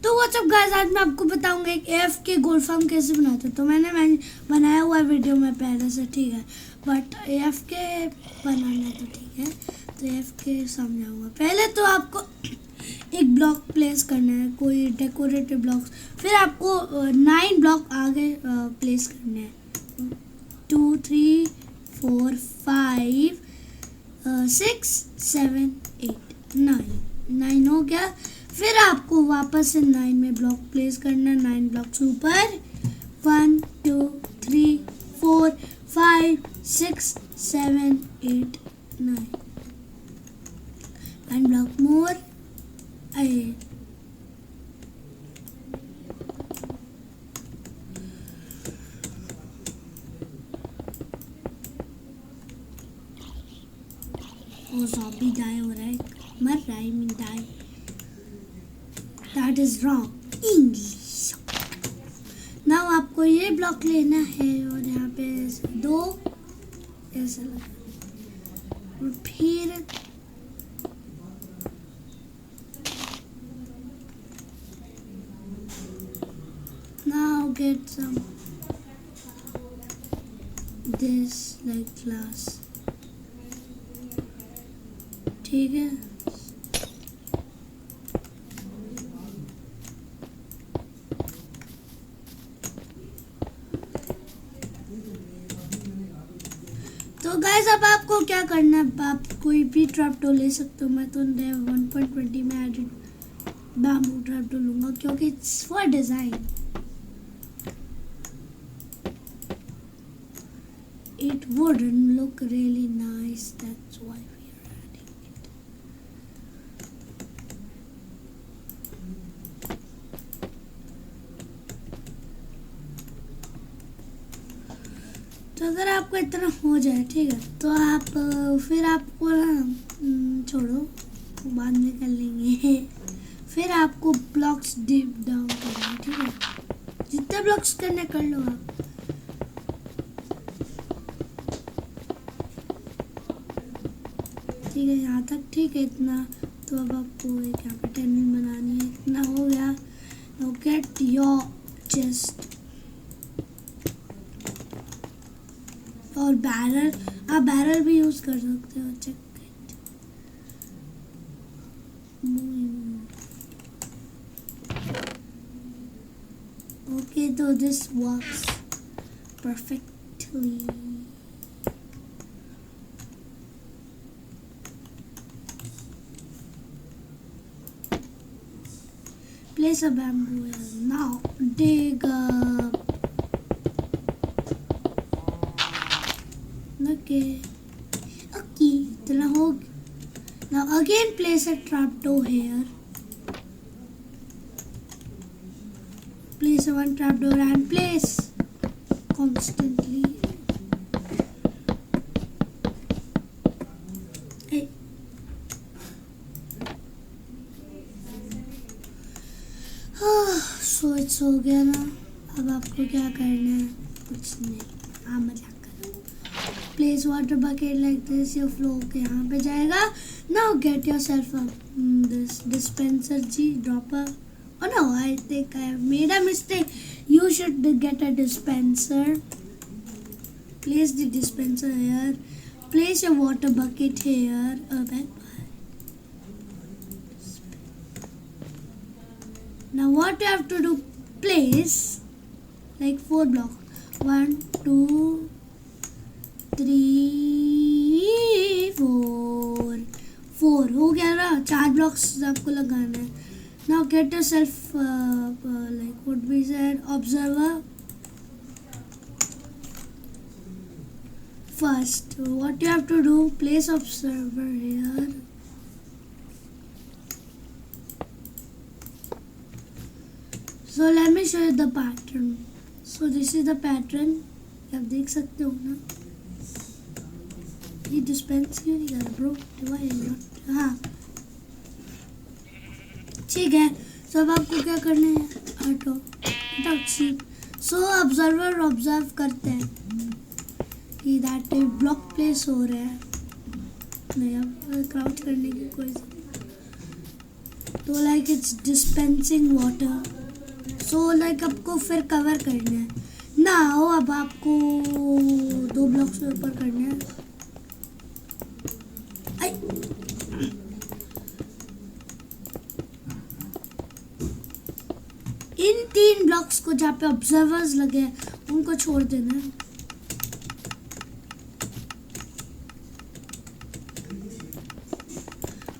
तो WhatsApp guys, आज मैं आपको बताऊंगा एक एफ के गोल्ड फार्म कैसे बनाते हैं। तो मैंने बनाया हुआ वीडियो में पहले से, ठीक है, बट एफ के बनाना तो ठीक है, तो एफ के समझाऊंगा। पहले तो आपको एक ब्लॉक प्लेस करना है, कोई डेकोरेटिव ब्लॉक्स, फिर आपको 9 ब्लॉक आगे प्लेस करने हैं। 2 3 4 5 6 7 8 9 हो गया। फिर आपको वापस से 9 में ब्लॉक प्लेस करना, 9 ब्लॉक्स ऊपर। 1 2 3 4 5 6 7 8 9 1 block more. वो ज़ॉम्बी डाई हो रहा है, मर रहा है, mean die. That is wrong English. Now आपको ये ब्लॉक लेना है और यहाँ पे 2 ऐसा लगा, और फिर now get some this like glass, ठीक है। तो गाइस, अब आपको क्या करना है, आप कोई भी ट्रैपडोर ले सकते हो। मैं तो 1.20 में एडिट बैम्बू ट्रैपडोर लूँगा क्योंकि it's for design. It wouldn't look really nice, that's why we are adding it. तो अगर आपको इतना हो जाए, ठीक है, तो आप फिर आपको ना छोड़ो, बाद में कर लेंगे। फिर आपको ब्लॉक्स डीप डाउन करना है, ठीक है, जितने ब्लॉक्स करने कर लो आप। ठीक है, यहाँ तक ठीक है इतना। तो अब आपको एक यहाँ पे टनल बनानी है, इतना हो गया। नाउ गेट योर चेस्ट और बैरल, आप बैरल भी यूज कर सकते हो। चेक इट, ओके, तो this works perfectly. Place a bamboo here. Now dig up. Okay, now again place a trapdoor here. Place one trapdoor and place constantly. Hey. So it's हो गया ना। अब आपको क्या करना है, कुछ नहीं, हाँ मजाक करो। Place water bucket like this, your flow के यहाँ पे जाएगा। Now get your self this dispenser G dropper. Oh no, I think I have made a mistake. You should get a dispenser. Place the dispenser here. Place your water bucket here. Now what you have to do, place like 4 blocks, 1 2 3 4 हो गया ना। 4 blocks आपको लगाना है। Now get yourself like what we said, observer. First what you have to do, place observer here. So let me show you the pattern. So this is the pattern. आप देख सकते हो ना। ये डिस्पेंस क्यों नहीं कर ब्रो? हाँ ठीक है। तो अब आपको क्या करना है, हटो सो ऑब्जर्वर ऑब्जर्व करते हैं कि दैट ब्लॉक प्लेस हो रहा है। नहीं, अब क्राउच करने की कोई, तो तो like it's dispensing water. So like आपको फिर कवर करना है ना हो, अब आपको 2 ब्लॉक्स से ऊपर करना है। इन 3 ब्लॉक्स को जहाँ पे ऑब्जर्वर्स लगे हैं उनको छोड़ देना है।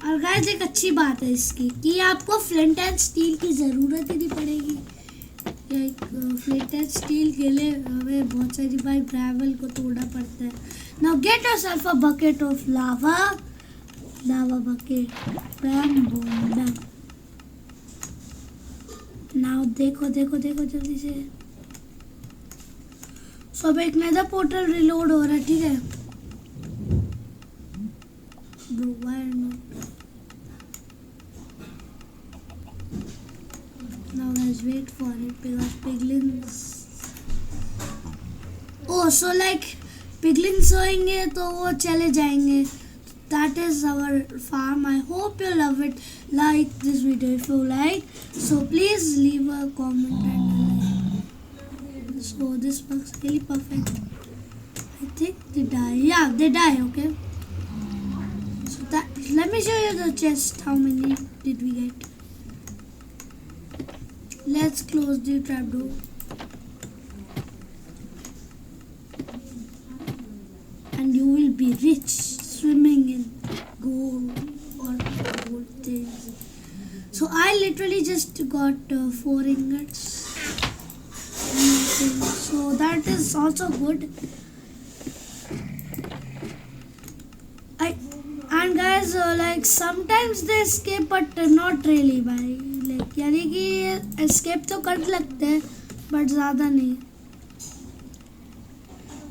और गाइस एक अच्छी बात है इसकी कि आपको फ्लिंट एंड स्टील की ज़रूरत ही नहीं पड़ेगी। फ्लिंट एंड स्टील के लिए हमें बहुत सारी बार ग्रेवल को तोड़ना पड़ता है। Now get yourself a bucket of lava bucket, bam boom bam. Now देखो जल्दी से। सो अब एक नया पोर्टल रिलोड हो रहा है, ठीक है bro, why not. Now guys, wait for it because piglins. Oh, so like piglins होंगे तो वो चले जाएंगे. That is our farm. I hope you love it. Like this video if you like. So please leave a comment and a like. So this works really perfect. I think they die. Yeah, they die. Okay. So that let me show you the chest. How many did we get? Let's close the trapdoor. And you will be rich, swimming in gold or gold things. So I literally just got 4 ingots. So that is also good. And guys, like sometimes they escape, but not really, भाई. Like यानी कि escape तो कर लगते हैं, but ज़्यादा नहीं.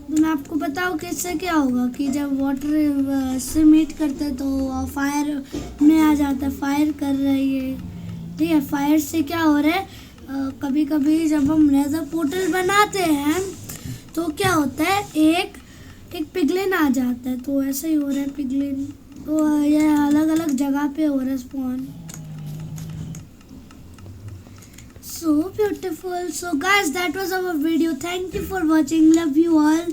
तो मैं आपको बताऊँ कि इससे क्या होगा कि जब वाटर से मीट करते हैं तो फायर में आ जाता है, फायर कर रही है, ठीक है. फायर से क्या हो रहा है, कभी कभी जब हम नेदर पोर्टल बनाते हैं तो क्या होता है, एक पिगलिन आ जाता है. तो ऐसा ही हो रहा है पिगलिन. तो ये अलग अलग जगह पे हो रहा है spawn. So beautiful. So guys, that was our video. Thank you for watching. Love you all.